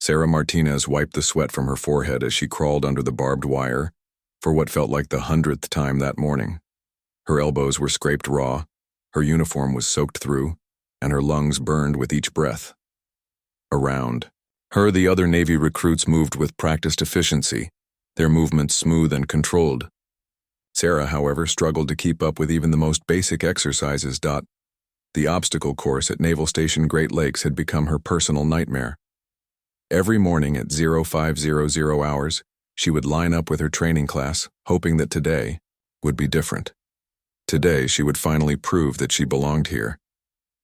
Sarah Martinez wiped the sweat from her forehead as she crawled under the barbed wire for what felt like the 100th time that morning. Her elbows were scraped raw, her uniform was soaked through, and her lungs burned with each breath. Around her, the other Navy recruits moved with practiced efficiency, their movements smooth and controlled. Sarah, however, struggled to keep up with even the most basic exercises. The obstacle course at Naval Station Great Lakes had become her personal nightmare. Every morning at 0500 hours, she would line up with her training class, hoping that today would be different. Today, she would finally prove that she belonged here.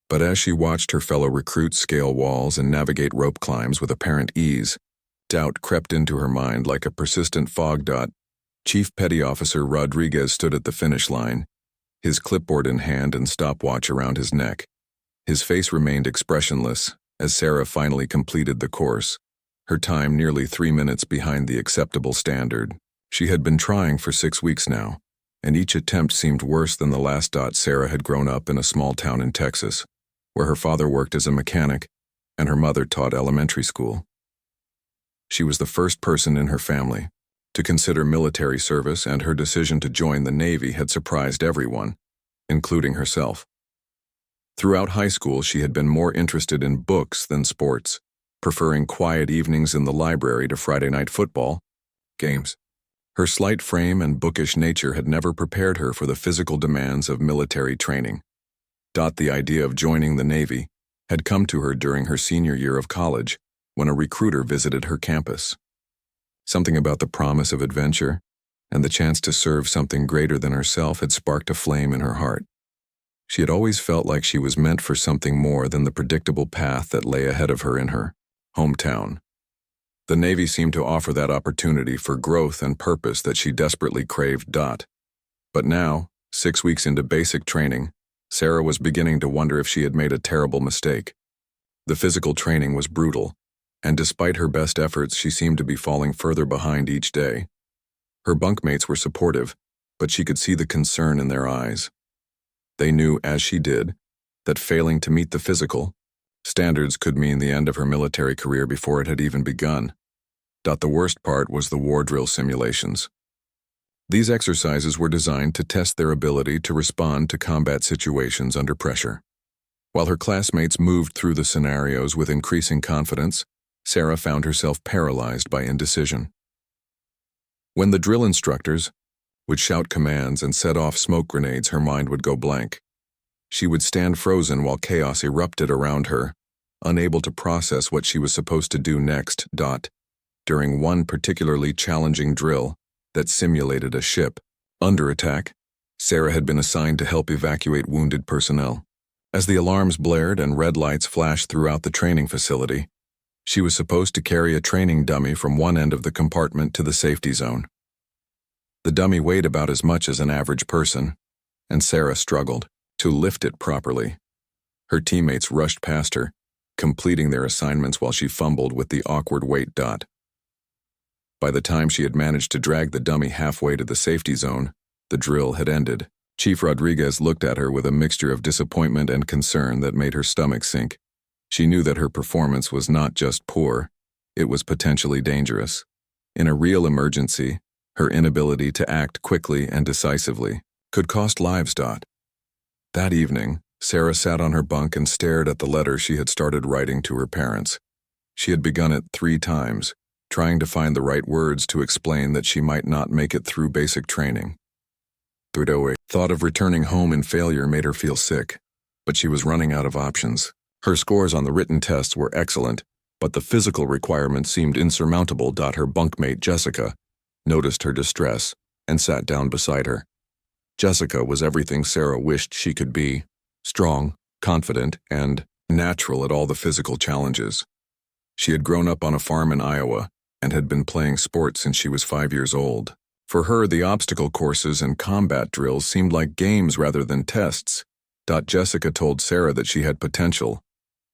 But as she watched her fellow recruits scale walls and navigate rope climbs with apparent ease, doubt crept into her mind like a persistent fog. Chief Petty Officer Rodriguez stood at the finish line, his clipboard in hand and stopwatch around his neck. His face remained expressionless as Sarah finally completed the course, her time nearly 3 minutes behind the acceptable standard. She had been trying for 6 weeks now, and each attempt seemed worse than the last. Sarah had grown up in a small town in Texas, where her father worked as a mechanic and her mother taught elementary school. She was the first person in her family to consider military service, and her decision to join the Navy had surprised everyone, including herself. Throughout high school, she had been more interested in books than sports, preferring quiet evenings in the library to Friday night football games. Her slight frame and bookish nature had never prepared her for the physical demands of military training. The idea of joining the Navy had come to her during her senior year of college when a recruiter visited her campus. Something about the promise of adventure and the chance to serve something greater than herself had sparked a flame in her heart. She had always felt like she was meant for something more than the predictable path that lay ahead of her in her hometown. The Navy seemed to offer that opportunity for growth and purpose that she desperately craved. But now, 6 weeks into basic training, Sarah was beginning to wonder if she had made a terrible mistake. The physical training was brutal, and despite her best efforts, she seemed to be falling further behind each day. Her bunkmates were supportive, but she could see the concern in their eyes. They knew, as she did, that failing to meet the physical standards could mean the end of her military career before it had even begun. The worst part was the war drill simulations. These exercises were designed to test their ability to respond to combat situations under pressure. While her classmates moved through the scenarios with increasing confidence, Sarah found herself paralyzed by indecision. When the drill instructors would shout commands and set off smoke grenades, her mind would go blank. She would stand frozen while chaos erupted around her, unable to process what she was supposed to do next. During one particularly challenging drill that simulated a ship under attack, Sarah had been assigned to help evacuate wounded personnel. As the alarms blared and red lights flashed throughout the training facility, she was supposed to carry a training dummy from one end of the compartment to the safety zone. The dummy weighed about as much as an average person, and Sarah struggled to lift it properly. Her teammates rushed past her, completing their assignments while she fumbled with the awkward weight. By the time she had managed to drag the dummy halfway to the safety zone, the drill had ended. Chief Rodriguez looked at her with a mixture of disappointment and concern that made her stomach sink. She knew that her performance was not just poor, it was potentially dangerous. In a real emergency, her inability to act quickly and decisively could cost lives. That evening, Sarah sat on her bunk and stared at the letter she had started writing to her parents. She had begun it 3 times, trying to find the right words to explain that she might not make it through basic training. The thought of returning home in failure made her feel sick, but she was running out of options. Her scores on the written tests were excellent, but the physical requirements seemed insurmountable. Her bunkmate Jessica noticed her distress and sat down beside her. Jessica was everything Sarah wished she could be: strong, confident, and natural at all the physical challenges. She had grown up on a farm in Iowa and had been playing sports since she was 5 years old. For her, the obstacle courses and combat drills seemed like games rather than tests. Jessica told Sarah that she had potential,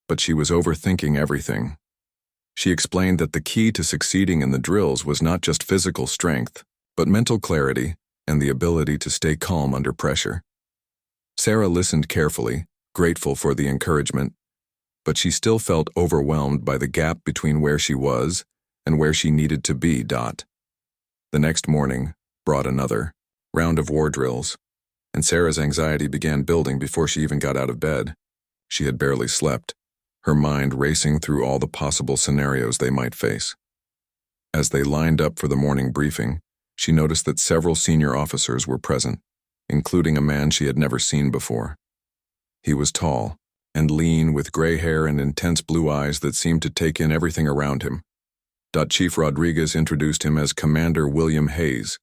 but she was overthinking everything. She explained that the key to succeeding in the drills was not just physical strength, but mental clarity and the ability to stay calm under pressure. Sarah listened carefully, grateful for the encouragement, but she still felt overwhelmed by the gap between where she was and where she needed to be. The next morning brought another round of war drills, and Sarah's anxiety began building before she even got out of bed. She had barely slept, her mind racing through all the possible scenarios they might face. As they lined up for the morning briefing, she noticed that several senior officers were present, including a man she had never seen before. He was tall and lean, with gray hair and intense blue eyes that seemed to take in everything around him. Chief Rodriguez introduced him as Commander William Hayes,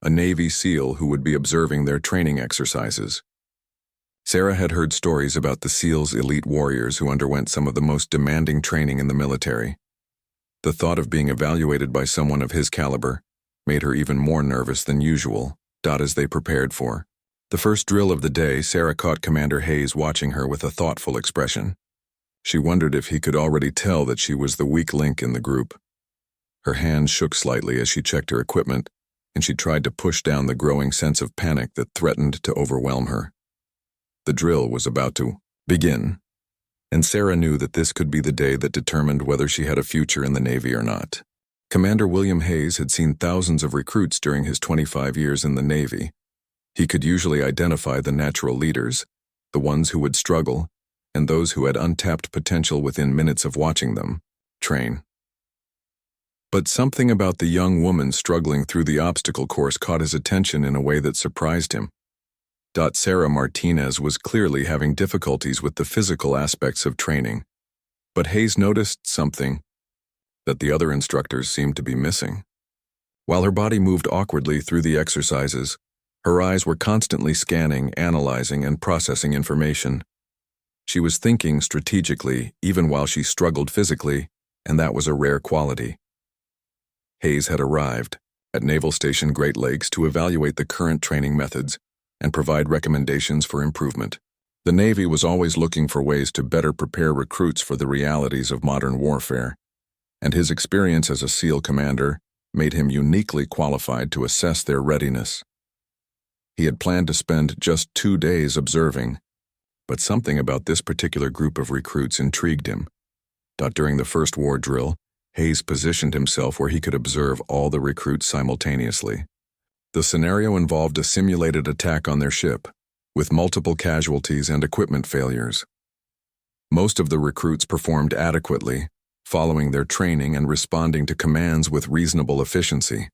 a Navy SEAL who would be observing their training exercises. Sarah had heard stories about the SEALs' elite warriors who underwent some of the most demanding training in the military. The thought of being evaluated by someone of his caliber made her even more nervous than usual. As they prepared for the first drill of the day, Sarah caught Commander Hayes watching her with a thoughtful expression. She wondered if he could already tell that she was the weak link in the group. Her hands shook slightly as she checked her equipment, and she tried to push down the growing sense of panic that threatened to overwhelm her. The drill was about to begin, and Sarah knew that this could be the day that determined whether she had a future in the Navy or not. Commander William Hayes had seen thousands of recruits during his 25 years in the Navy. He could usually identify the natural leaders, the ones who would struggle, and those who had untapped potential within minutes of watching them train. But something about the young woman struggling through the obstacle course caught his attention in a way that surprised him. Sarah Martinez was clearly having difficulties with the physical aspects of training, but Hayes noticed something that the other instructors seemed to be missing. While her body moved awkwardly through the exercises, her eyes were constantly scanning, analyzing, and processing information. She was thinking strategically even while she struggled physically, and that was a rare quality. Hayes had arrived at Naval Station Great Lakes to evaluate the current training methods and provide recommendations for improvement. The Navy was always looking for ways to better prepare recruits for the realities of modern warfare, and his experience as a SEAL commander made him uniquely qualified to assess their readiness. He had planned to spend just 2 days observing, but something about this particular group of recruits intrigued him. During the first war drill, Hayes positioned himself where he could observe all the recruits simultaneously. The scenario involved a simulated attack on their ship, with multiple casualties and equipment failures. Most of the recruits performed adequately, following their training and responding to commands with reasonable efficiency.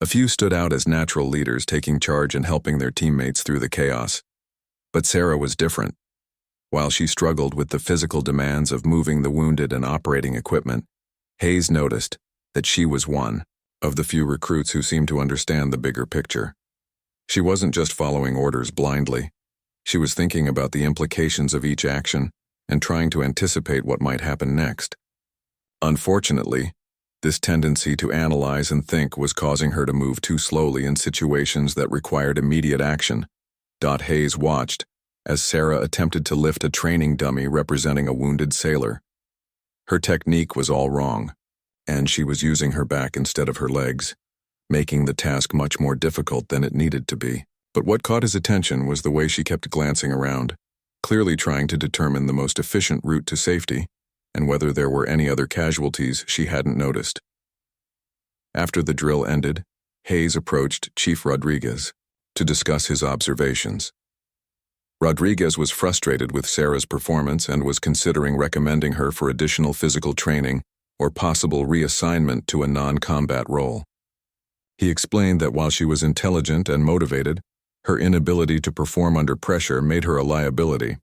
A few stood out as natural leaders, taking charge and helping their teammates through the chaos. But Sarah was different. While she struggled with the physical demands of moving the wounded and operating equipment, Hayes noticed that she was one of the few recruits who seemed to understand the bigger picture. She wasn't just following orders blindly. She was thinking about the implications of each action and trying to anticipate what might happen next. Unfortunately, this tendency to analyze and think was causing her to move too slowly in situations that required immediate action. Hayes watched as Sarah attempted to lift a training dummy representing a wounded sailor. Her technique was all wrong, and she was using her back instead of her legs, making the task much more difficult than it needed to be. But what caught his attention was the way she kept glancing around, clearly trying to determine the most efficient route to safety and whether there were any other casualties she hadn't noticed. After the drill ended, Hayes approached Chief Rodriguez to discuss his observations. Rodriguez was frustrated with Sarah's performance and was considering recommending her for additional physical training or possible reassignment to a non-combat role. He explained that while she was intelligent and motivated, her inability to perform under pressure made her a liability.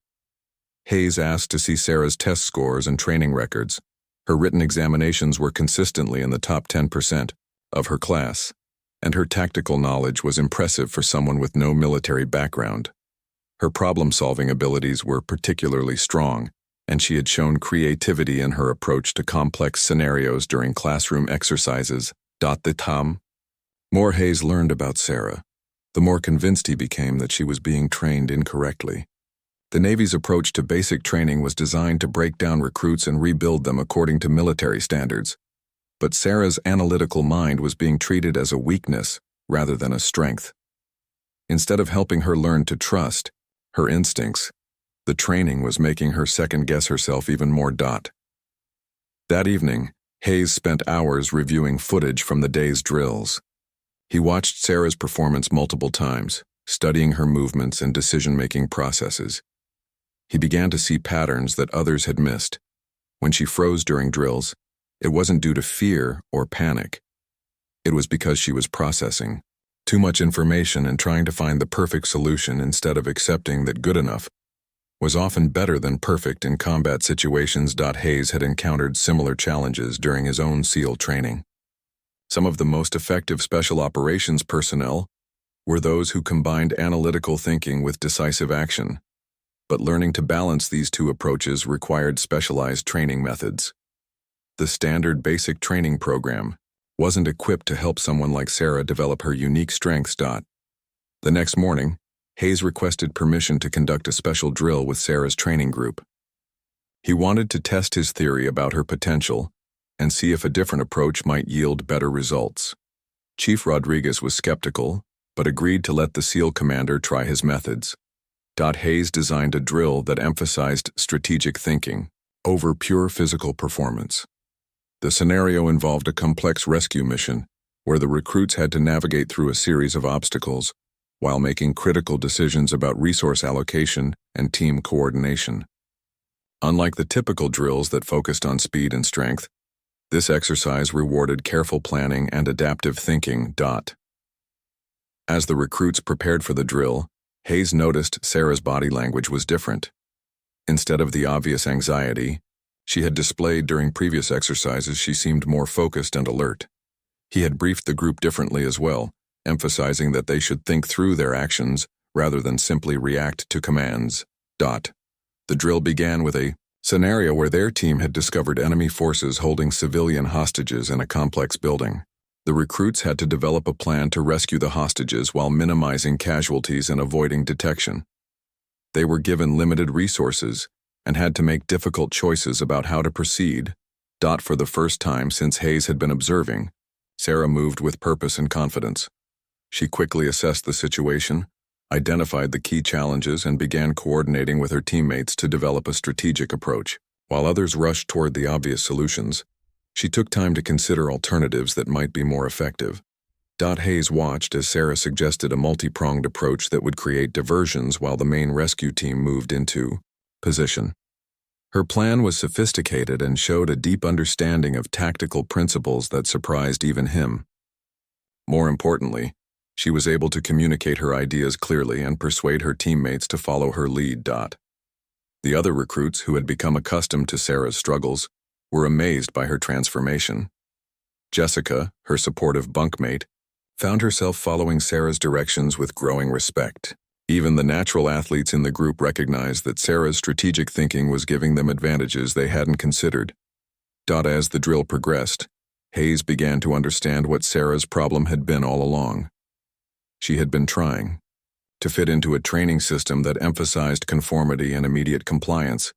Hayes asked to see Sarah's test scores and training records. Her written examinations were consistently in the top 10% of her class, and her tactical knowledge was impressive for someone with no military background. Her problem-solving abilities were particularly strong, and she had shown creativity in her approach to complex scenarios during classroom exercises. The more Hayes learned about Sarah, the more convinced he became that she was being trained incorrectly. The Navy's approach to basic training was designed to break down recruits and rebuild them according to military standards. But Sarah's analytical mind was being treated as a weakness rather than a strength. Instead of helping her learn to trust her instincts, The training was making her second-guess herself even more. That evening, Hayes spent hours reviewing footage from the day's drills. He watched Sarah's performance multiple times, studying her movements and decision-making processes. He began to see patterns that others had missed. When she froze during drills, it wasn't due to fear or panic. It was because she was processing too much information and trying to find the perfect solution instead of accepting that good enough was often better than perfect in combat situations. Hayes had encountered similar challenges during his own SEAL training. Some of the most effective special operations personnel were those who combined analytical thinking with decisive action. But learning to balance these two approaches required specialized training methods. The standard basic training program wasn't equipped to help someone like Sarah develop her unique strengths. The next morning, Hayes requested permission to conduct a special drill with Sarah's training group. He wanted to test his theory about her potential and see if a different approach might yield better results. Chief Rodriguez was skeptical, but agreed to let the SEAL commander try his methods. Hayes designed a drill that emphasized strategic thinking over pure physical performance. The scenario involved a complex rescue mission where the recruits had to navigate through a series of obstacles while making critical decisions about resource allocation and team coordination. Unlike the typical drills that focused on speed and strength, this exercise rewarded careful planning and adaptive thinking. As the recruits prepared for the drill, Hayes noticed Sarah's body language was different. Instead of the obvious anxiety she had displayed during previous exercises, she seemed more focused and alert. He had briefed the group differently as well, emphasizing that they should think through their actions rather than simply react to commands. The drill began with a scenario where their team had discovered enemy forces holding civilian hostages in a complex building. The recruits had to develop a plan to rescue the hostages while minimizing casualties and avoiding detection. They were given limited resources and had to make difficult choices about how to proceed. For the first time since Hayes had been observing, Sarah moved with purpose and confidence. She quickly assessed the situation, identified the key challenges, and began coordinating with her teammates to develop a strategic approach. While others rushed toward the obvious solutions, she took time to consider alternatives that might be more effective. Hayes watched as Sarah suggested a multi-pronged approach that would create diversions while the main rescue team moved into position. Her plan was sophisticated and showed a deep understanding of tactical principles that surprised even him. More importantly, she was able to communicate her ideas clearly and persuade her teammates to follow her lead. The other recruits, who had become accustomed to Sarah's struggles, were amazed by her transformation. Jessica, her supportive bunkmate, found herself following Sarah's directions with growing respect. Even the natural athletes in the group recognized that Sarah's strategic thinking was giving them advantages they hadn't considered. As the drill progressed, Hayes began to understand what Sarah's problem had been all along. She had been trying to fit into a training system that emphasized conformity and immediate compliance,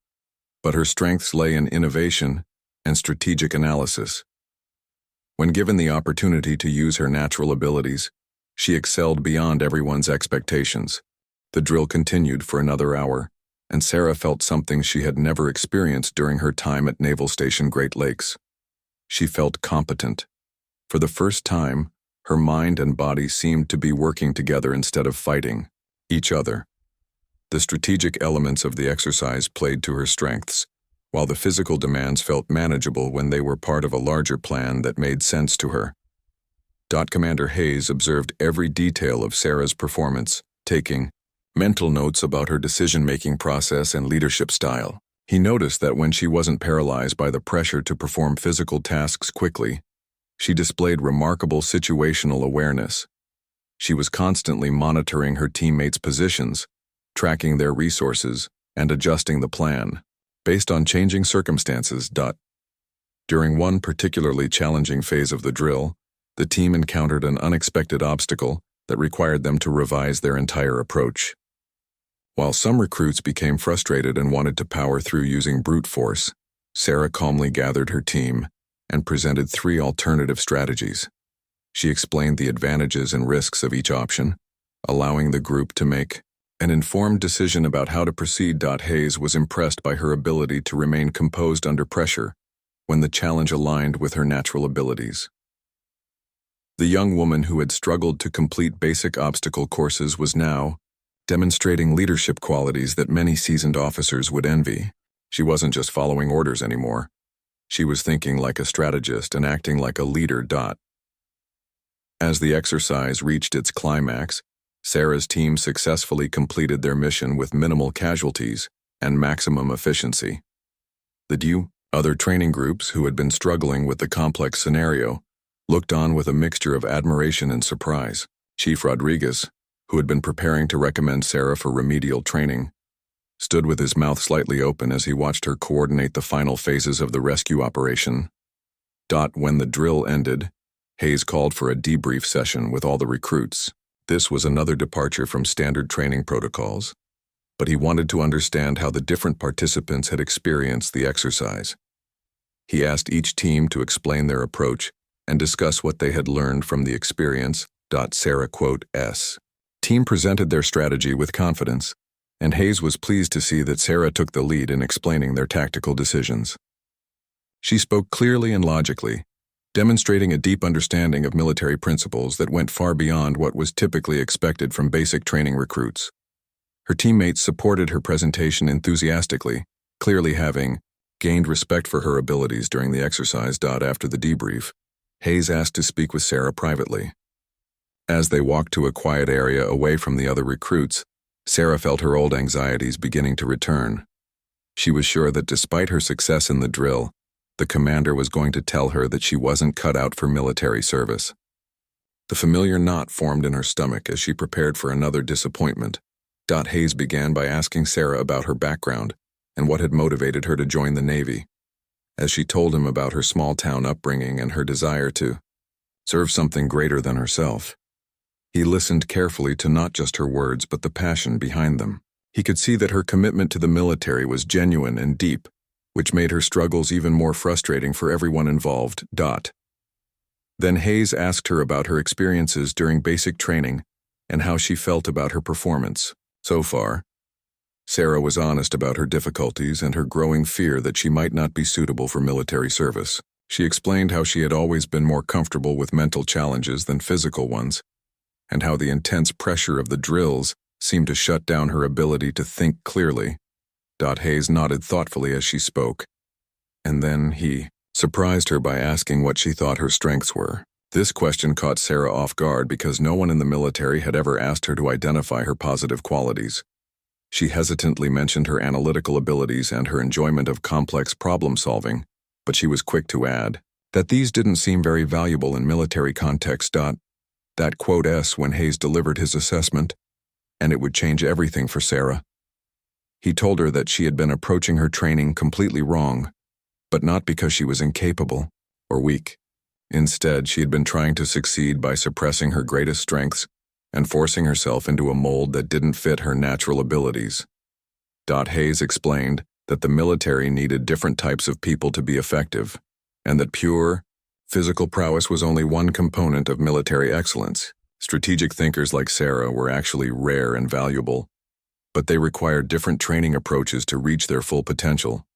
but her strengths lay in innovation and strategic analysis. When given the opportunity to use her natural abilities, she excelled beyond everyone's expectations. The drill continued for another hour, and Sarah felt something she had never experienced during her time at Naval Station Great Lakes. She felt competent. For the first time, her mind and body seemed to be working together instead of fighting each other. The strategic elements of the exercise played to her strengths, while the physical demands felt manageable when they were part of a larger plan that made sense to her. Commander Hayes observed every detail of Sarah's performance, taking mental notes about her decision-making process and leadership style. He noticed that when she wasn't paralyzed by the pressure to perform physical tasks quickly, she displayed remarkable situational awareness. She was constantly monitoring her teammates' positions, tracking their resources, and adjusting the plan based on changing circumstances. During one particularly challenging phase of the drill, the team encountered an unexpected obstacle that required them to revise their entire approach. While some recruits became frustrated and wanted to power through using brute force, Sarah calmly gathered her team and presented 3 alternative strategies. She explained the advantages and risks of each option, allowing the group to make an informed decision about how to proceed. Hayes was impressed by her ability to remain composed under pressure when the challenge aligned with her natural abilities. The young woman who had struggled to complete basic obstacle courses was now demonstrating leadership qualities that many seasoned officers would envy. She wasn't just following orders anymore. She was thinking like a strategist and acting like a leader. As the exercise reached its climax, Sarah's team successfully completed their mission with minimal casualties and maximum efficiency. The other training groups who had been struggling with the complex scenario looked on with a mixture of admiration and surprise. Chief Rodriguez, who had been preparing to recommend Sarah for remedial training, stood with his mouth slightly open as he watched her coordinate the final phases of the rescue operation. When the drill ended, Hayes called for a debrief session with all the recruits. This was another departure from standard training protocols, but he wanted to understand how the different participants had experienced the exercise. He asked each team to explain their approach and discuss what they had learned from the experience. Sarah S. Team presented their strategy with confidence, and Hayes was pleased to see that Sarah took the lead in explaining their tactical decisions. She spoke clearly and logically, demonstrating a deep understanding of military principles that went far beyond what was typically expected from basic training recruits. Her teammates supported her presentation enthusiastically, clearly having gained respect for her abilities during the exercise. After the debrief, Hayes asked to speak with Sarah privately. As they walked to a quiet area away from the other recruits, Sarah felt her old anxieties beginning to return. She was sure that despite her success in the drill, the commander was going to tell her that she wasn't cut out for military service. The familiar knot formed in her stomach as she prepared for another disappointment. Hayes began by asking Sarah about her background and what had motivated her to join the Navy. As she told him about her small-town upbringing and her desire to serve something greater than herself, he listened carefully to not just her words but the passion behind them. He could see that her commitment to the military was genuine and deep, which made her struggles even more frustrating for everyone involved. Then Hayes asked her about her experiences during basic training and how she felt about her performance. So far, Sarah was honest about her difficulties and her growing fear that she might not be suitable for military service. She explained how she had always been more comfortable with mental challenges than physical ones, and how the intense pressure of the drills seemed to shut down her ability to think clearly. Hayes nodded thoughtfully as she spoke, and then he surprised her by asking what she thought her strengths were. This question caught Sarah off guard because no one in the military had ever asked her to identify her positive qualities. She hesitantly mentioned her analytical abilities and her enjoyment of complex problem-solving, but she was quick to add that these didn't seem very valuable in military context. When Hayes delivered his assessment, and it would change everything for Sarah. He told her that she had been approaching her training completely wrong, but not because she was incapable or weak. Instead, she had been trying to succeed by suppressing her greatest strengths and forcing herself into a mold that didn't fit her natural abilities. Hayes explained that the military needed different types of people to be effective, and that pure, physical prowess was only one component of military excellence. Strategic thinkers like Sarah were actually rare and valuable, but they required different training approaches to reach their full potential.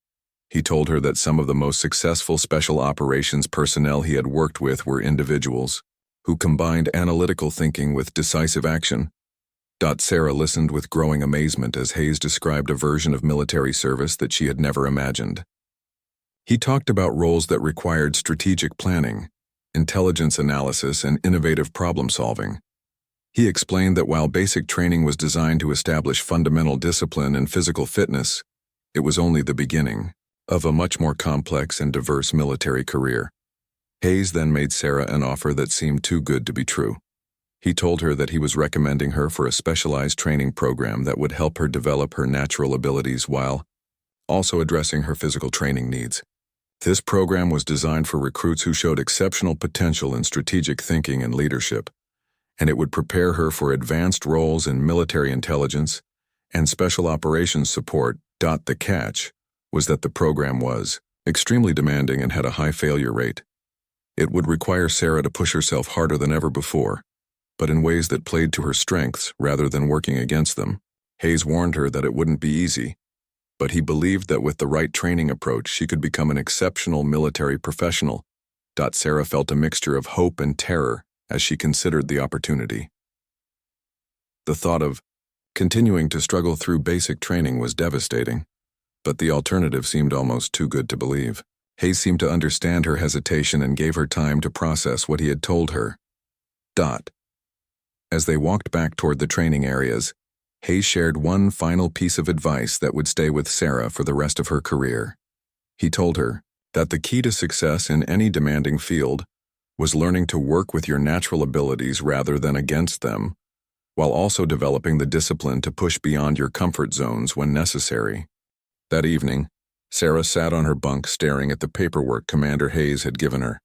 He told her that some of the most successful special operations personnel he had worked with were individuals who combined analytical thinking with decisive action. Sarah listened with growing amazement as Hayes described a version of military service that she had never imagined. He talked about roles that required strategic planning, intelligence analysis, and innovative problem-solving. He explained that while basic training was designed to establish fundamental discipline and physical fitness, it was only the beginning of a much more complex and diverse military career. Hayes then made Sarah an offer that seemed too good to be true. He told her that he was recommending her for a specialized training program that would help her develop her natural abilities while also addressing her physical training needs. This program was designed for recruits who showed exceptional potential in strategic thinking and leadership, and it would prepare her for advanced roles in military intelligence and special operations support. The catch was that the program was extremely demanding and had a high failure rate. It would require Sarah to push herself harder than ever before, but in ways that played to her strengths rather than working against them. Hayes warned her that it wouldn't be easy, but he believed that with the right training approach, she could become an exceptional military professional. Sarah felt a mixture of hope and terror as she considered the opportunity. The thought of continuing to struggle through basic training was devastating, but the alternative seemed almost too good to believe. Hayes seemed to understand her hesitation and gave her time to process what he had told her. As they walked back toward the training areas, Hayes shared one final piece of advice that would stay with Sarah for the rest of her career. He told her that the key to success in any demanding field was learning to work with your natural abilities rather than against them, while also developing the discipline to push beyond your comfort zones when necessary. That evening, Sarah sat on her bunk staring at the paperwork Commander Hayes had given her.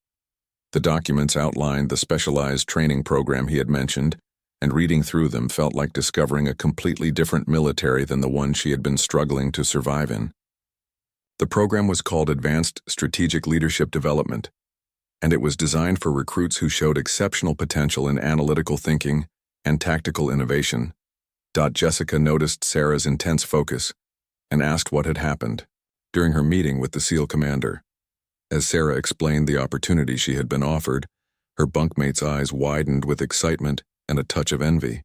The documents outlined the specialized training program he had mentioned, and reading through them felt like discovering a completely different military than the one she had been struggling to survive in. The program was called Advanced Strategic Leadership Development, and it was designed for recruits who showed exceptional potential in analytical thinking and tactical innovation. Jessica noticed Sarah's intense focus and asked what had happened during her meeting with the SEAL commander. As Sarah explained the opportunity she had been offered, her bunkmate's eyes widened with excitement and a touch of envy.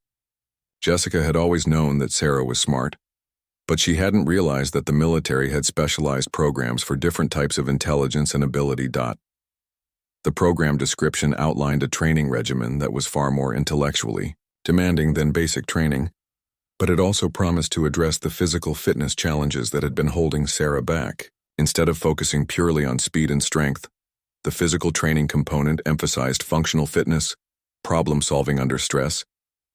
Jessica had always known that Sarah was smart, but she hadn't realized that the military had specialized programs for different types of intelligence and ability. The program description outlined a training regimen that was far more intellectually demanding than basic training, but it also promised to address the physical fitness challenges that had been holding Sarah back. Instead of focusing purely on speed and strength, the physical training component emphasized functional fitness, problem-solving under stress,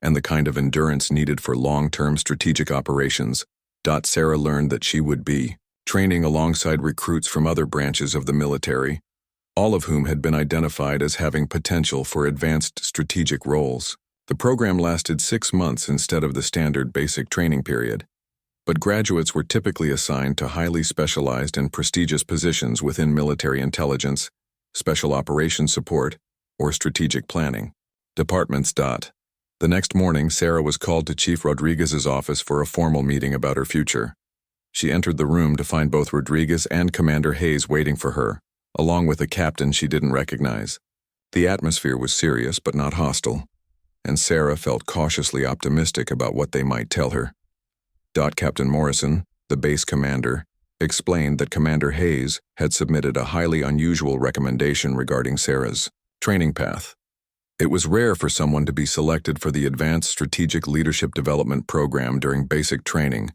and the kind of endurance needed for long-term strategic operations. Sarah learned that she would be training alongside recruits from other branches of the military, all of whom had been identified as having potential for advanced strategic roles. The program lasted 6 months instead of the standard basic training period, but graduates were typically assigned to highly specialized and prestigious positions within military intelligence, special operations support, or strategic planning departments. The next morning, Sarah was called to Chief Rodriguez's office for a formal meeting about her future. She entered the room to find both Rodriguez and Commander Hayes waiting for her, along with a captain she didn't recognize. The atmosphere was serious but not hostile, and Sarah felt cautiously optimistic about what they might tell her. Captain Morrison, the base commander, explained that Commander Hayes had submitted a highly unusual recommendation regarding Sarah's training path. It was rare for someone to be selected for the Advanced Strategic Leadership Development Program during basic training,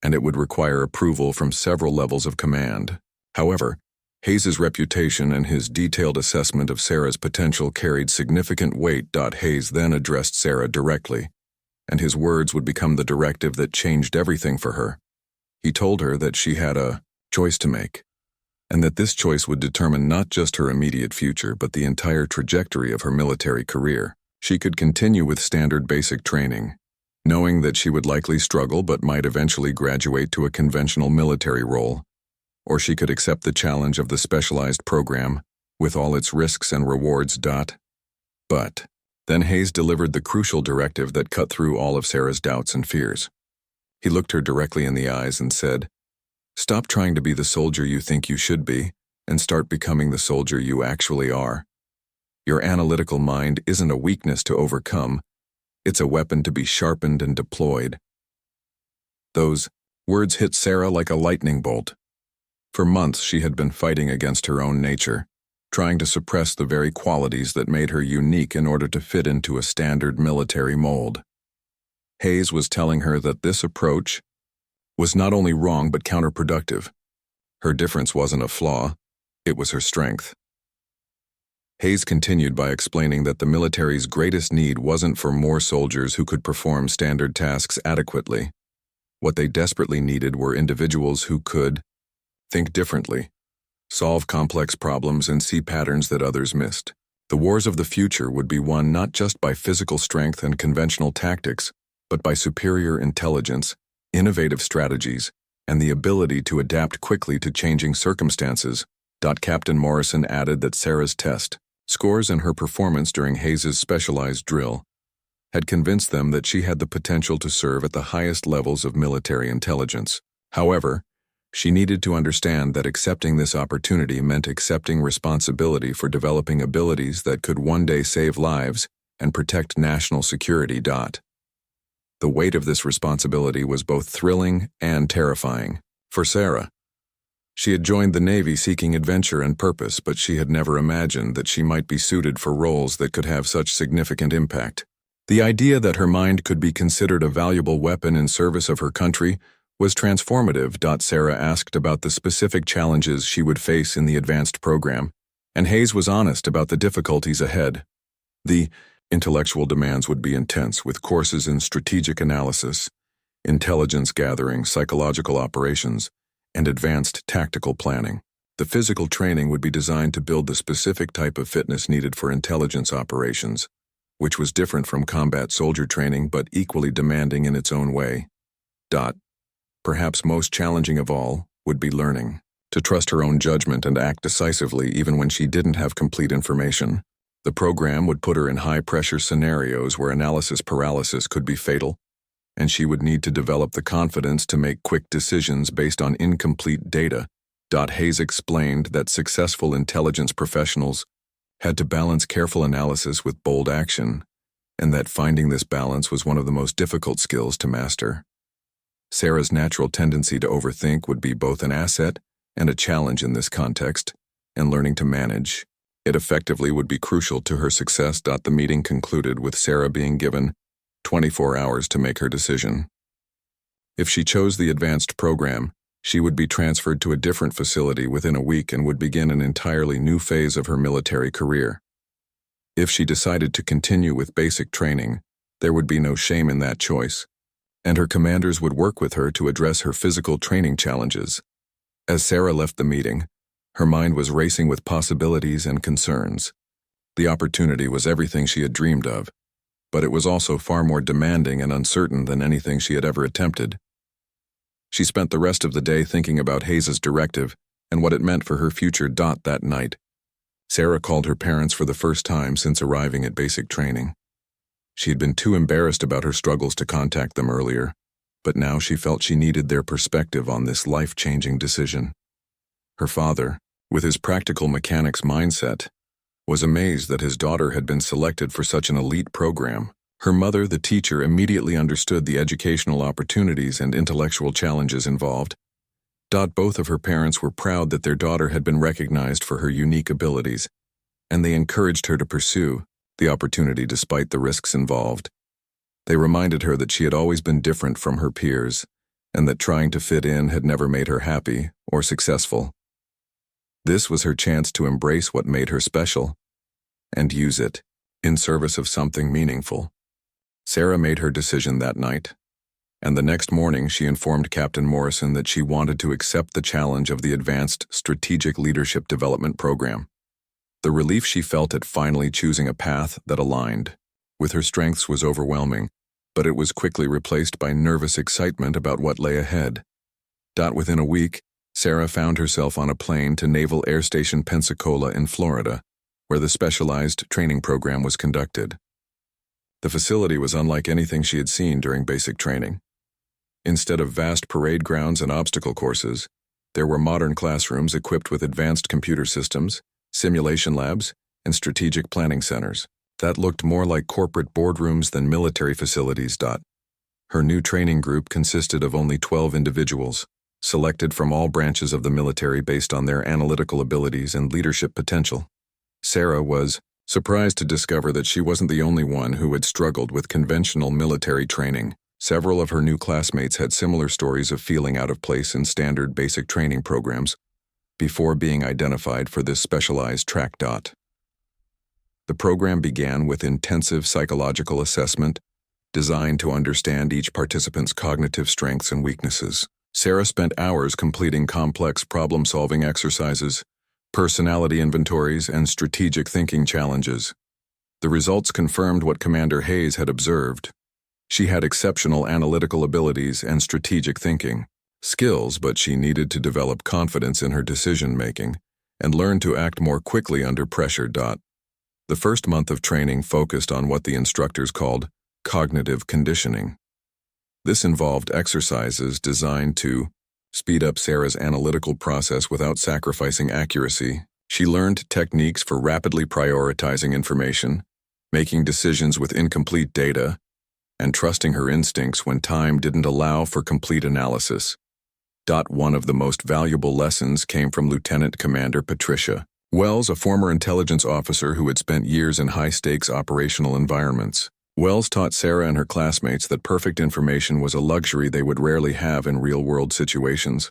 and it would require approval from several levels of command. However, Hayes's reputation and his detailed assessment of Sarah's potential carried significant weight. Hayes then addressed Sarah directly, and his words would become the directive that changed everything for her. He told her that she had a choice to make, and that this choice would determine not just her immediate future but the entire trajectory of her military career. She could continue with standard basic training, knowing that she would likely struggle but might eventually graduate to a conventional military role, or she could accept the challenge of the specialized program with all its risks and rewards. But then Hayes delivered the crucial directive that cut through all of Sarah's doubts and fears. He looked her directly in the eyes and said, "Stop trying to be the soldier you think you should be, and start becoming the soldier you actually are. Your analytical mind isn't a weakness to overcome, it's a weapon to be sharpened and deployed." Those words hit Sarah like a lightning bolt. For months she had been fighting against her own nature, trying to suppress the very qualities that made her unique in order to fit into a standard military mold. Hayes was telling her that this approach was not only wrong but counterproductive. Her difference wasn't a flaw, it was her strength. Hayes continued by explaining that the military's greatest need wasn't for more soldiers who could perform standard tasks adequately. What they desperately needed were individuals who could think differently, solve complex problems, and see patterns that others missed. The wars of the future would be won not just by physical strength and conventional tactics, but by superior intelligence, innovative strategies, and the ability to adapt quickly to changing circumstances. Captain Morrison added that Sarah's test scores and her performance during Hayes's specialized drill had convinced them that she had the potential to serve at the highest levels of military intelligence. However, she needed to understand that accepting this opportunity meant accepting responsibility for developing abilities that could one day save lives and protect national security. The weight of this responsibility was both thrilling and terrifying. For Sarah, she had joined the Navy seeking adventure and purpose, but she had never imagined that she might be suited for roles that could have such significant impact. The idea that her mind could be considered a valuable weapon in service of her country was transformative. Sarah asked about the specific challenges she would face in the advanced program, and Hayes was honest about the difficulties ahead. The intellectual demands would be intense, with courses in strategic analysis, intelligence gathering, psychological operations, and advanced tactical planning. The physical training would be designed to build the specific type of fitness needed for intelligence operations, which was different from combat soldier training but equally demanding in its own way. Perhaps most challenging of all would be learning to trust her own judgment and act decisively even when she didn't have complete information. The program would put her in high-pressure scenarios where analysis paralysis could be fatal, and she would need to develop the confidence to make quick decisions based on incomplete data. Hayes explained that successful intelligence professionals had to balance careful analysis with bold action, and that finding this balance was one of the most difficult skills to master. Sarah's natural tendency to overthink would be both an asset and a challenge in this context, and learning to manage it effectively would be crucial to her success. The meeting concluded with Sarah being given 24 hours to make her decision. If she chose the advanced program, she would be transferred to a different facility within a week and would begin an entirely new phase of her military career. If she decided to continue with basic training, there would be no shame in that choice, and her commanders would work with her to address her physical training challenges. As Sarah left the meeting, her mind was racing with possibilities and concerns. The opportunity was everything she had dreamed of, but it was also far more demanding and uncertain than anything she had ever attempted. She spent the rest of the day thinking about Hayes's directive and what it meant for her future. That night, Sarah called her parents for the first time since arriving at basic training. She had been too embarrassed about her struggles to contact them earlier, but now she felt she needed their perspective on this life-changing decision. Her father, with his practical mechanics mindset, was amazed that his daughter had been selected for such an elite program. Her mother, the teacher, immediately understood the educational opportunities and intellectual challenges involved. Both of her parents were proud that their daughter had been recognized for her unique abilities, and they encouraged her to pursue the opportunity despite the risks involved. They reminded her that she had always been different from her peers, and that trying to fit in had never made her happy or successful. This was her chance to embrace what made her special and use it in service of something meaningful. Sarah made her decision that night, and the next morning she informed Captain Morrison that she wanted to accept the challenge of the Advanced Strategic Leadership Development Program. The relief she felt at finally choosing a path that aligned with her strengths was overwhelming, but it was quickly replaced by nervous excitement about what lay ahead. Within a week, Sarah found herself on a plane to Naval Air Station Pensacola in Florida, where the specialized training program was conducted. The facility was unlike anything she had seen during basic training. Instead of vast parade grounds and obstacle courses, there were modern classrooms equipped with advanced computer systems, simulation labs, and strategic planning centers that looked more like corporate boardrooms than military facilities. Her new training group consisted of only 12 individuals, selected from all branches of the military based on their analytical abilities and leadership potential. Sarah was surprised to discover that she wasn't the only one who had struggled with conventional military training. Several of her new classmates had similar stories of feeling out of place in standard basic training programs before being identified for this specialized track. The program began with intensive psychological assessment designed to understand each participant's cognitive strengths and weaknesses. Sarah spent hours completing complex problem-solving exercises, personality inventories, and strategic thinking challenges. The results confirmed what Commander Hayes had observed. She had exceptional analytical abilities and strategic thinking skills, but she needed to develop confidence in her decision-making and learn to act more quickly under pressure. The first month of training focused on what the instructors called cognitive conditioning. This involved exercises designed to speed up Sarah's analytical process without sacrificing accuracy. She learned techniques for rapidly prioritizing information, making decisions with incomplete data, and trusting her instincts when time didn't allow for complete analysis. One of the most valuable lessons came from Lieutenant Commander Patricia Wells, a former intelligence officer who had spent years in high-stakes operational environments. Wells taught Sarah and her classmates that perfect information was a luxury they would rarely have in real-world situations,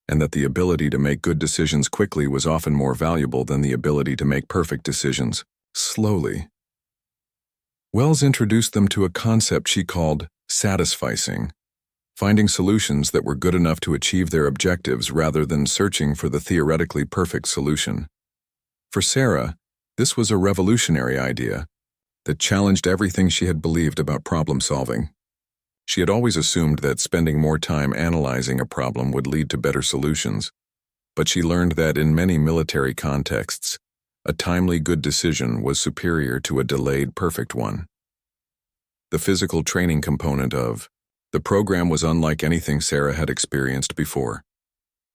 and that the ability to make good decisions quickly was often more valuable than the ability to make perfect decisions slowly. Wells introduced them to a concept she called satisficing, finding solutions that were good enough to achieve their objectives rather than searching for the theoretically perfect solution. For Sarah, this was a revolutionary idea that challenged everything she had believed about problem solving. She had always assumed that spending more time analyzing a problem would lead to better solutions, but she learned that in many military contexts, a timely good decision was superior to a delayed perfect one. The physical training component of the program was unlike anything Sarah had experienced before.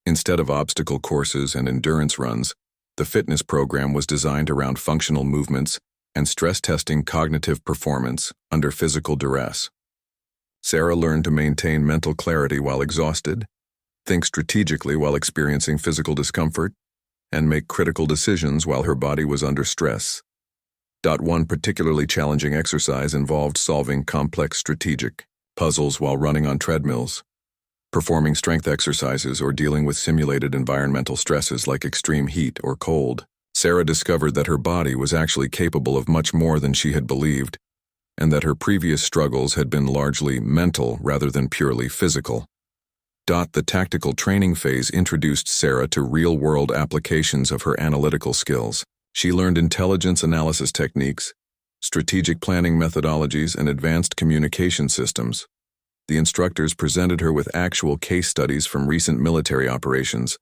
Instead of obstacle courses and endurance runs, the fitness program was designed around functional movements and stress-testing cognitive performance under physical duress. Sarah learned to maintain mental clarity while exhausted, think strategically while experiencing physical discomfort, and make critical decisions while her body was under stress. One particularly challenging exercise involved solving complex strategic puzzles while running on treadmills, performing strength exercises, or dealing with simulated environmental stresses like extreme heat or cold. Sarah discovered that her body was actually capable of much more than she had believed, and that her previous struggles had been largely mental rather than purely physical. The tactical training phase introduced Sarah to real-world applications of her analytical skills. She learned intelligence analysis techniques, strategic planning methodologies, and advanced communication systems. The instructors presented her with actual case studies from recent military operations,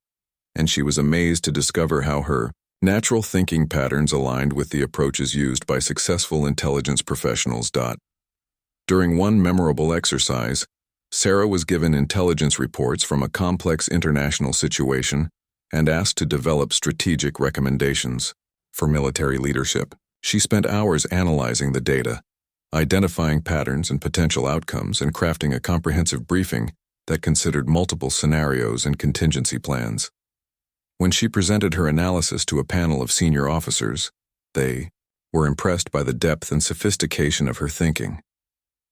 and she was amazed to discover how her natural thinking patterns aligned with the approaches used by successful intelligence professionals. During one memorable exercise, Sarah was given intelligence reports from a complex international situation and asked to develop strategic recommendations for military leadership. She spent hours analyzing the data, identifying patterns and potential outcomes, and crafting a comprehensive briefing that considered multiple scenarios and contingency plans. When she presented her analysis to a panel of senior officers, they were impressed by the depth and sophistication of her thinking.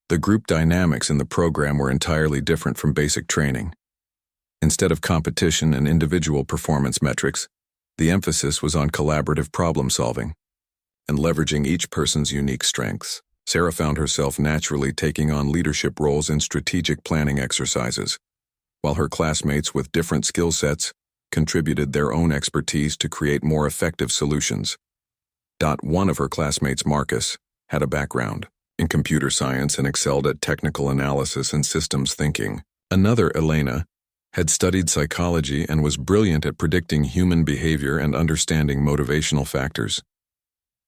The group dynamics in the program were entirely different from basic training. Instead of competition and individual performance metrics, the emphasis was on collaborative problem solving and leveraging each person's unique strengths. Sarah found herself naturally taking on leadership roles in strategic planning exercises, while her classmates with different skill sets contributed their own expertise to create more effective solutions. One of her classmates, Marcus, had a background in computer science and excelled at technical analysis and systems thinking. Another, Elena, had studied psychology and was brilliant at predicting human behavior and understanding motivational factors.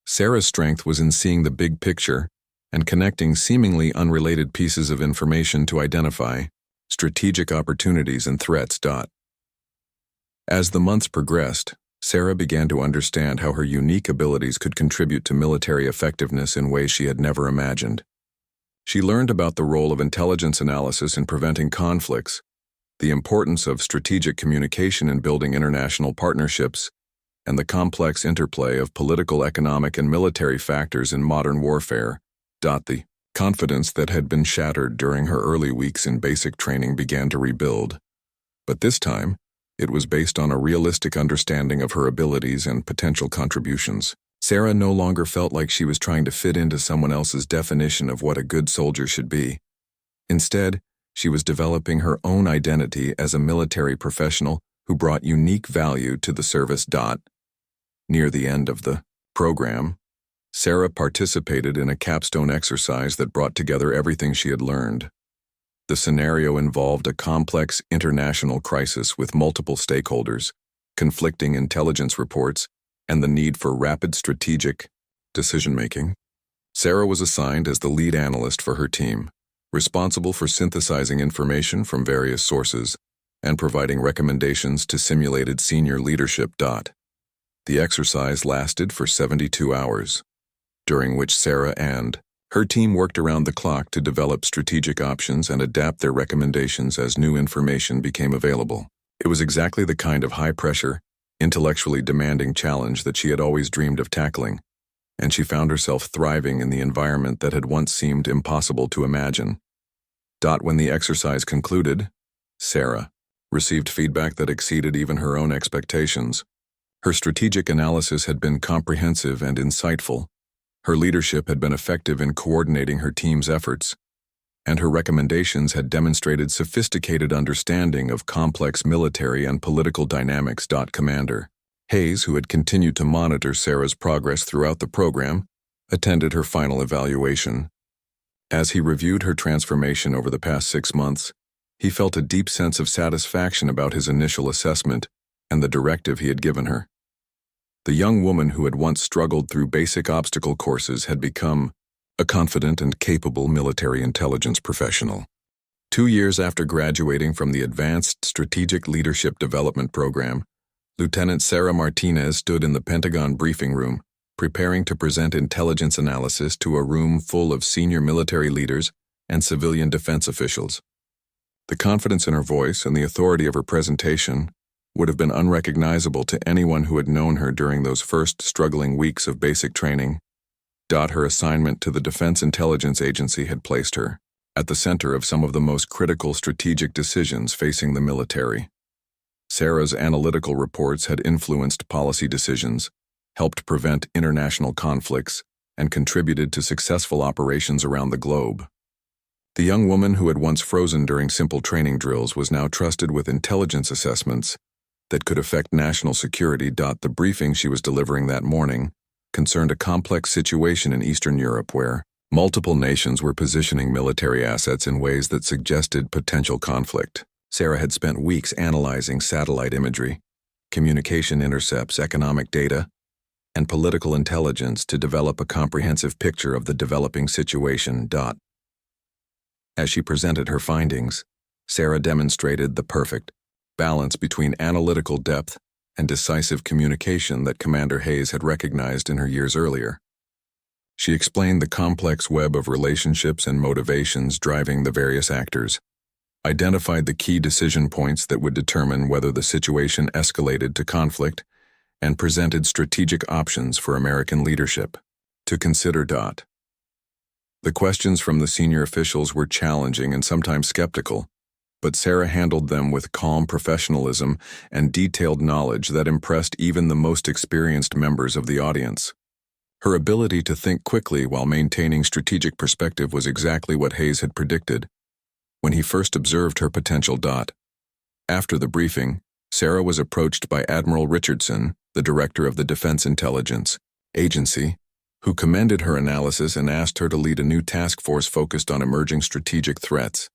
Sarah's strength was in seeing the big picture and connecting seemingly unrelated pieces of information to identify strategic opportunities and threats. As the months progressed, Sarah began to understand how her unique abilities could contribute to military effectiveness in ways she had never imagined. She learned about the role of intelligence analysis in preventing conflicts, the importance of strategic communication in building international partnerships, and the complex interplay of political, economic, and military factors in modern warfare. The confidence that had been shattered during her early weeks in basic training began to rebuild. But this time, it was based on a realistic understanding of her abilities and potential contributions. Sarah no longer felt like she was trying to fit into someone else's definition of what a good soldier should be. Instead, she was developing her own identity as a military professional who brought unique value to the service. Near the end of the program, Sarah participated in a capstone exercise that brought together everything she had learned. The scenario involved a complex international crisis with multiple stakeholders, conflicting intelligence reports, and the need for rapid strategic decision-making. Sarah was assigned as the lead analyst for her team, responsible for synthesizing information from various sources and providing recommendations to simulated senior leadership. The exercise lasted for 72 hours, during which Sarah and her team worked around the clock to develop strategic options and adapt their recommendations as new information became available. It was exactly the kind of high-pressure, intellectually demanding challenge that she had always dreamed of tackling, and she found herself thriving in the environment that had once seemed impossible to imagine. When the exercise concluded, Sarah received feedback that exceeded even her own expectations. Her strategic analysis had been comprehensive and insightful. Her leadership had been effective in coordinating her team's efforts, and her recommendations had demonstrated sophisticated understanding of complex military and political dynamics. Commander Hayes, who had continued to monitor Sarah's progress throughout the program, attended her final evaluation. As he reviewed her transformation over the past 6 months, he felt a deep sense of satisfaction about his initial assessment and the directive he had given her. The young woman who had once struggled through basic obstacle courses had become a confident and capable military intelligence professional. 2 years after graduating from the Advanced Strategic Leadership Development Program, Lieutenant Sarah Martinez stood in the Pentagon briefing room, preparing to present intelligence analysis to a room full of senior military leaders and civilian defense officials. The confidence in her voice and the authority of her presentation would have been unrecognizable to anyone who had known her during those first struggling weeks of basic training. Her assignment to the Defense Intelligence Agency had placed her at the center of some of the most critical strategic decisions facing the military. Sarah's analytical reports had influenced policy decisions, helped prevent international conflicts, and contributed to successful operations around the globe. The young woman who had once frozen during simple training drills was now trusted with intelligence assessments that could affect national security. The briefing she was delivering that morning concerned a complex situation in Eastern Europe where multiple nations were positioning military assets in ways that suggested potential conflict. Sarah had spent weeks analyzing satellite imagery, communication intercepts, economic data, and political intelligence to develop a comprehensive picture of the developing situation. As she presented her findings, Sarah demonstrated the perfect balance between analytical depth and decisive communication that Commander Hayes had recognized in her years earlier. She explained the complex web of relationships and motivations driving the various actors, identified the key decision points that would determine whether the situation escalated to conflict, and presented strategic options for American leadership to consider. The questions from the senior officials were challenging and sometimes skeptical, but Sarah handled them with calm professionalism and detailed knowledge that impressed even the most experienced members of the audience. Her ability to think quickly while maintaining strategic perspective was exactly what Hayes had predicted when he first observed her potential. After the briefing, Sarah was approached by Admiral Richardson, the director of the Defense Intelligence Agency, who commended her analysis and asked her to lead a new task force focused on emerging strategic threats.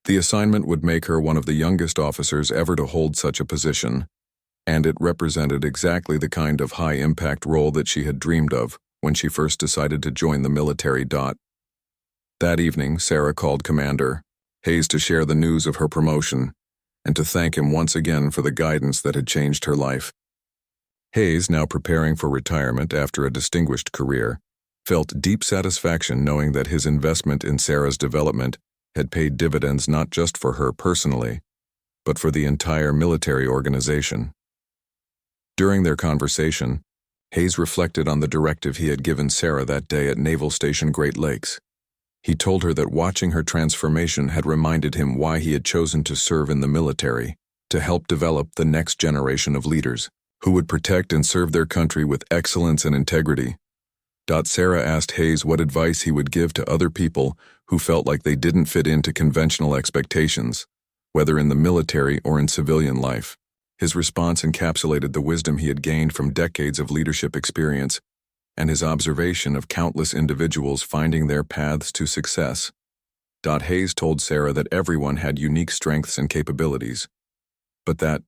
The assignment would make her one of the youngest officers ever to hold such a position, and it represented exactly the kind of high-impact role that she had dreamed of when she first decided to join the military. That evening, Sarah called Commander Hayes to share the news of her promotion and to thank him once again for the guidance that had changed her life. Hayes, now preparing for retirement after a distinguished career, felt deep satisfaction knowing that his investment in Sarah's development had paid dividends not just for her personally, but for the entire military organization. During their conversation, Hayes reflected on the directive he had given Sarah that day at Naval Station Great Lakes. He told her that watching her transformation had reminded him why he had chosen to serve in the military, to help develop the next generation of leaders who would protect and serve their country with excellence and integrity. Sarah asked Hayes what advice he would give to other people who felt like they didn't fit into conventional expectations, whether in the military or in civilian life. His response encapsulated the wisdom he had gained from decades of leadership experience and his observation of countless individuals finding their paths to success. Hayes told Sarah that everyone had unique strengths and capabilities, but that,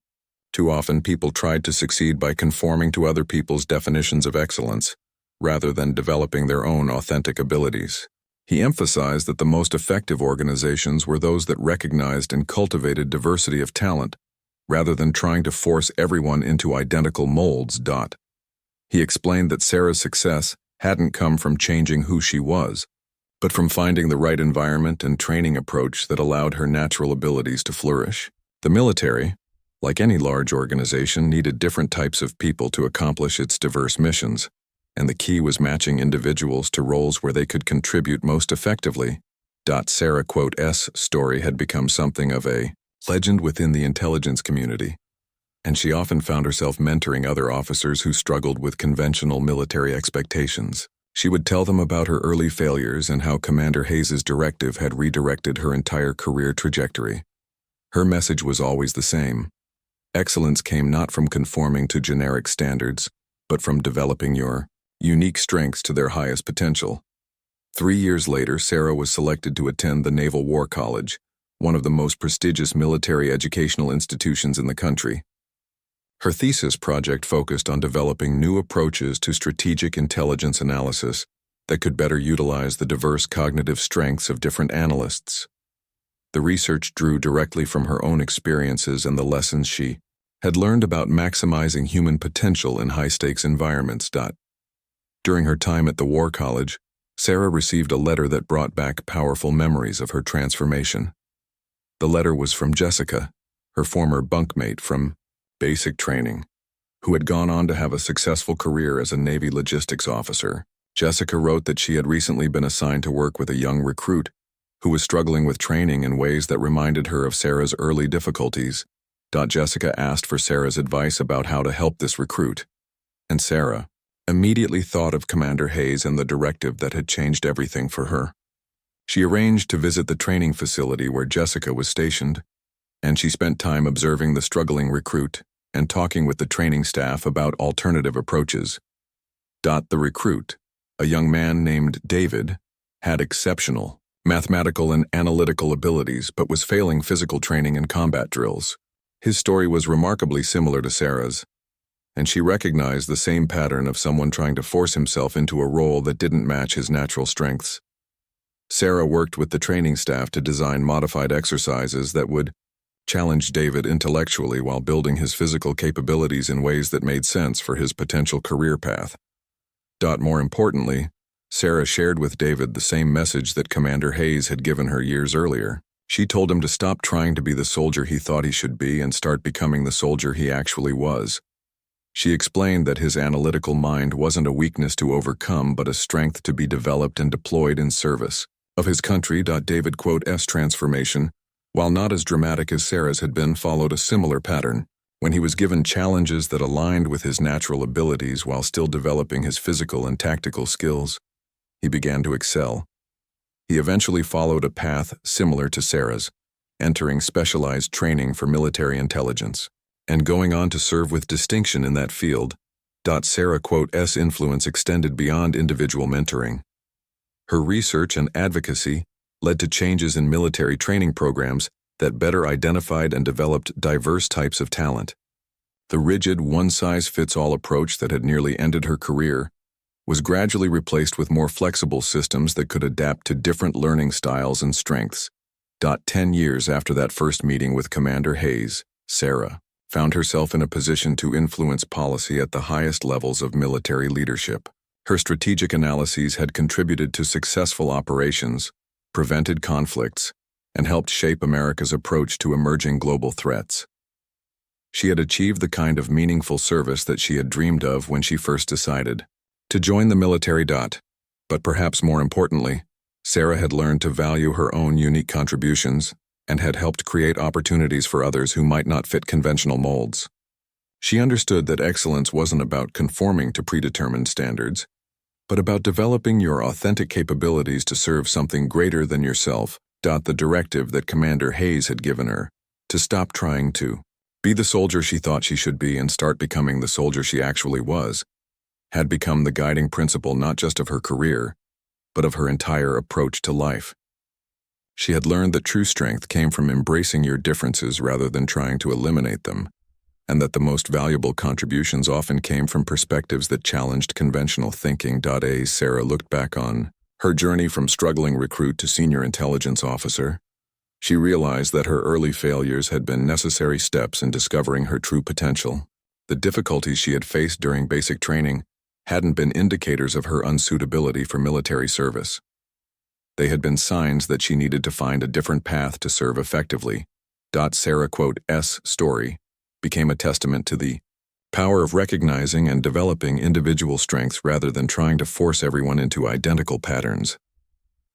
too often, people tried to succeed by conforming to other people's definitions of excellence. rather than developing their own authentic abilities. He emphasized that the most effective organizations were those that recognized and cultivated diversity of talent, rather than trying to force everyone into identical molds. He explained that Sarah's success hadn't come from changing who she was, but from finding the right environment and training approach that allowed her natural abilities to flourish. The military, like any large organization, needed different types of people to accomplish its diverse missions, and the key was matching individuals to roles where they could contribute most effectively. Sarah's story had become something of a legend within the intelligence community, and she often found herself mentoring other officers who struggled with conventional military expectations. She would tell them about her early failures and how Commander Hayes' directive had redirected her entire career trajectory. Her message was always the same. Excellence came not from conforming to generic standards, but from developing your unique strengths to their highest potential. 3 years later, Sarah was selected to attend the Naval War College, one of the most prestigious military educational institutions in the country. Her thesis project focused on developing new approaches to strategic intelligence analysis that could better utilize the diverse cognitive strengths of different analysts. The research drew directly from her own experiences and the lessons she had learned about maximizing human potential in high-stakes environments. During her time at the War College, Sarah received a letter that brought back powerful memories of her transformation. The letter was from Jessica, her former bunkmate from basic training, who had gone on to have a successful career as a Navy logistics officer. Jessica wrote that she had recently been assigned to work with a young recruit who was struggling with training in ways that reminded her of Sarah's early difficulties. Jessica asked for Sarah's advice about how to help this recruit, and Sarah immediately thought of Commander Hayes and the directive that had changed everything for her. She arranged to visit the training facility where Jessica was stationed, and she spent time observing the struggling recruit and talking with the training staff about alternative approaches. The recruit, a young man named David, had exceptional mathematical and analytical abilities but was failing physical training and combat drills. His story was remarkably similar to Sarah's, and she recognized the same pattern of someone trying to force himself into a role that didn't match his natural strengths. Sarah worked with the training staff to design modified exercises that would challenge David intellectually while building his physical capabilities in ways that made sense for his potential career path. More importantly, Sarah shared with David the same message that Commander Hayes had given her years earlier. She told him to stop trying to be the soldier he thought he should be and start becoming the soldier he actually was. She explained that his analytical mind wasn't a weakness to overcome but a strength to be developed and deployed in service of his country. David's transformation, while not as dramatic as Sarah's had been, followed a similar pattern. When he was given challenges that aligned with his natural abilities while still developing his physical and tactical skills, he began to excel. He eventually followed a path similar to Sarah's, entering specialized training for military intelligence, and going on to serve with distinction in that field. Sarah's influence extended beyond individual mentoring. Her research and advocacy led to changes in military training programs that better identified and developed diverse types of talent. The rigid one-size-fits-all approach that had nearly ended her career was gradually replaced with more flexible systems that could adapt to different learning styles and strengths. 10 years after that first meeting with Commander Hayes, Sarah found herself in a position to influence policy at the highest levels of military leadership. Her strategic analyses had contributed to successful operations, prevented conflicts, and helped shape America's approach to emerging global threats. She had achieved the kind of meaningful service that she had dreamed of when she first decided to join the military. But perhaps more importantly, Sarah had learned to value her own unique contributions and had helped create opportunities for others who might not fit conventional molds. She understood that excellence wasn't about conforming to predetermined standards, but about developing your authentic capabilities to serve something greater than yourself. The directive that Commander Hayes had given her, to stop trying to be the soldier she thought she should be and start becoming the soldier she actually was, had become the guiding principle not just of her career, but of her entire approach to life. She had learned that true strength came from embracing your differences rather than trying to eliminate them. and that the most valuable contributions often came from perspectives that challenged conventional thinking. As Sarah looked back on her journey from struggling recruit to senior intelligence officer, she realized that her early failures had been necessary steps in discovering her true potential. The difficulties she had faced during basic training hadn't been indicators of her unsuitability for military service. They had been signs that she needed to find a different path to serve effectively. Sarah's story became a testament to the power of recognizing and developing individual strengths rather than trying to force everyone into identical patterns.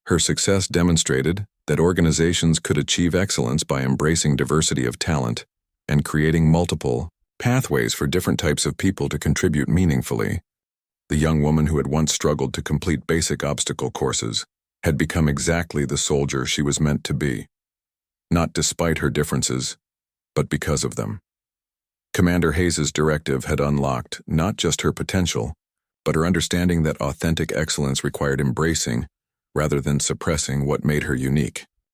Her success demonstrated that organizations could achieve excellence by embracing diversity of talent and creating multiple pathways for different types of people to contribute meaningfully. The young woman who had once struggled to complete basic obstacle courses had become exactly the soldier she was meant to be, not despite her differences, but because of them. Commander Hayes's directive had unlocked not just her potential, but her understanding that authentic excellence required embracing rather than suppressing what made her unique.